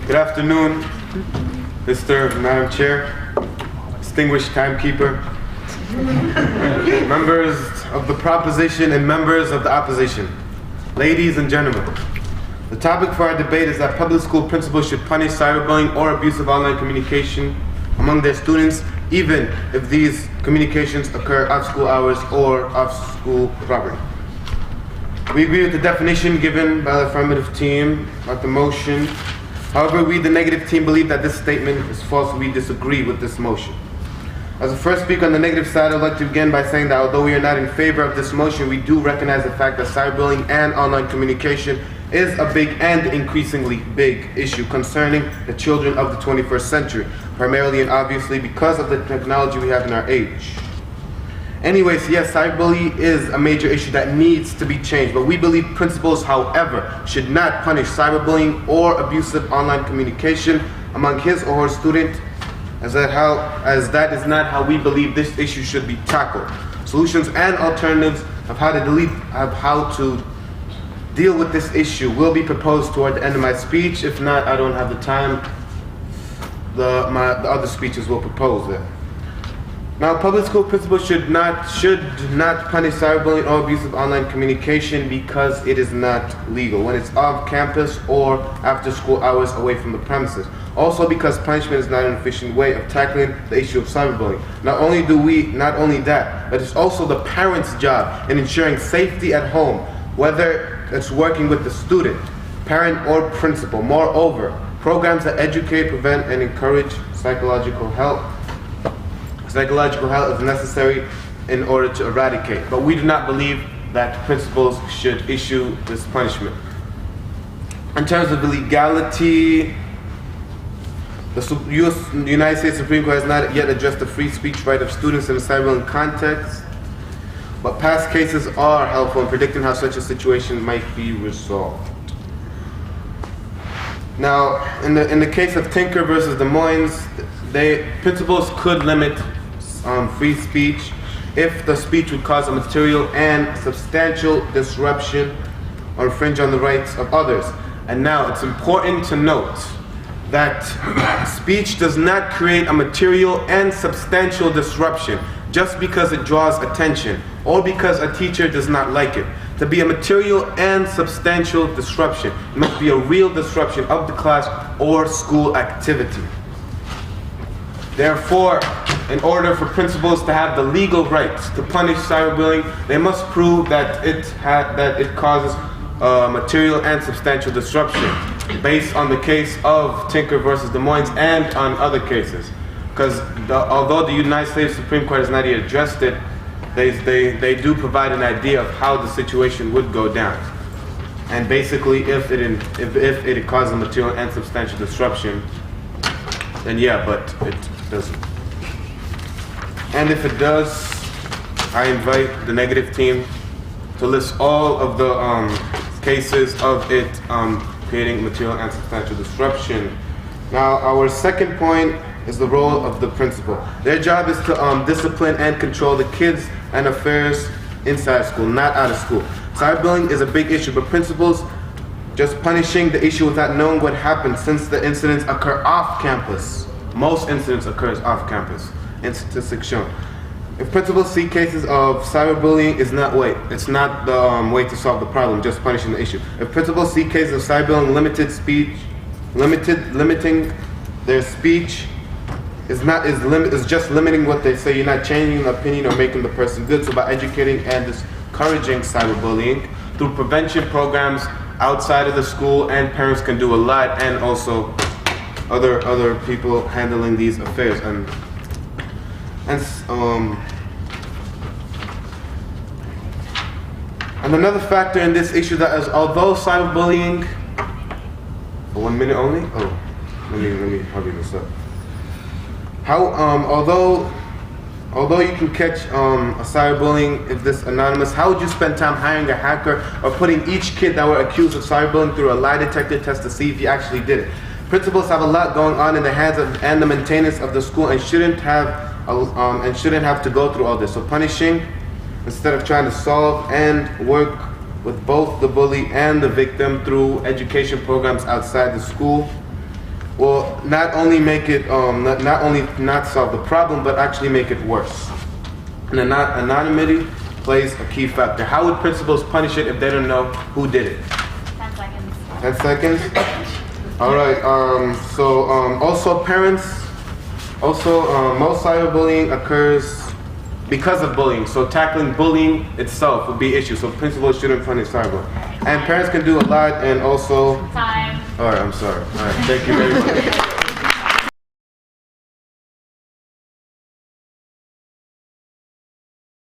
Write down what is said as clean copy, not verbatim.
Good afternoon, Mr. Madam Chair, distinguished timekeeper, members of the proposition and members of the opposition, ladies and gentlemen. The topic for our debate is that public school principals should punish cyberbullying or abusive online communication among their students, even if these communications occur off school hours or off school property. We agree with the definition given by the affirmative team about the motion. However, we, the negative team, believe that this statement is false and we disagree with this motion. As the first speaker on the negative side, I'd like to begin by saying that although we are not in favor of this motion, we do recognize the fact that cyberbullying and online communication is a big and increasingly big issue concerning the children of the 21st century, primarily and obviously because of the technology we have in our age. Anyways, yes, cyberbullying is a major issue that needs to be changed, but we believe principals, however, should not punish cyberbullying or abusive online communication among his or her student, as that is not how we believe this issue should be tackled. Solutions and alternatives of how to deal with this issue will be proposed toward the end of my speech. If not, I don't have the time. The other speeches will propose it. Now, public school principals should not punish cyberbullying or abusive online communication because it is not legal when it's off campus or after school hours away from the premises. Also because punishment is not an efficient way of tackling the issue of cyberbullying. Not only that, but it's also the parent's job in ensuring safety at home, whether it's working with the student, parent, or principal. Moreover, programs that educate, prevent, and encourage psychological health is necessary in order to eradicate, but we do not believe that principals should issue this punishment. In terms of illegality, the United States Supreme Court has not yet addressed the free speech right of students in a cyberbullying context, but past cases are helpful in predicting how such a situation might be resolved. Now, in the case of Tinker versus Des Moines, principals could limit free speech if the speech would cause a material and substantial disruption or infringe on the rights of others. And now it's important to note that speech does not create a material and substantial disruption just because it draws attention or because a teacher does not like it. To be a material and substantial disruption, it must be a real disruption of the class or school activity. Therefore, in order for principals to have the legal rights to punish cyberbullying, they must prove that it causes material and substantial disruption, based on the case of Tinker versus Des Moines and on other cases. Because although the United States Supreme Court has not yet addressed it, they do provide an idea of how the situation would go down. And basically, if it causes material and substantial disruption, then yeah, but it doesn't. And if it does, I invite the negative team to list all of the cases of it creating material and substantial disruption. Now, our second point is the role of the principal. Their job is to discipline and control the kids and affairs inside school, not out of school. Cyberbullying is a big issue, but principals just punishing the issue without knowing what happened, since the incidents occur off campus. Most incidents occurs off campus, in statistics shown. If principals see cases of cyberbullying, it's not the way to solve the problem, just punishing the issue. If principals see cases of cyberbullying, limiting their speech is just limiting what they say. You're not changing the opinion or making the person good. So by educating and discouraging cyberbullying through prevention programs outside of the school, and parents can do a lot, and also other people handling these affairs. And another factor in this issue that is, although cyberbullying, for 1 minute only? Oh, let me hurry this up. Although you can catch a cyberbullying if this anonymous, how would you spend time hiring a hacker or putting each kid that were accused of cyberbullying through a lie detector test to see if he actually did it? Principals have a lot going on in the hands of and the maintenance of the school, and shouldn't have to go through all this. So punishing instead of trying to solve and work with both the bully and the victim through education programs outside the school will not only make it, not only not solve the problem, but actually make it worse. And anonymity plays a key factor. How would principals punish it if they don't know who did it? 10 seconds. 10 seconds? All right, also parents, most cyberbullying occurs because of bullying. So tackling bullying itself would be issue. So principals shouldn't punish cyberbullying. And parents can do a lot, and also... Time. All right, I'm sorry. All right, thank you very much.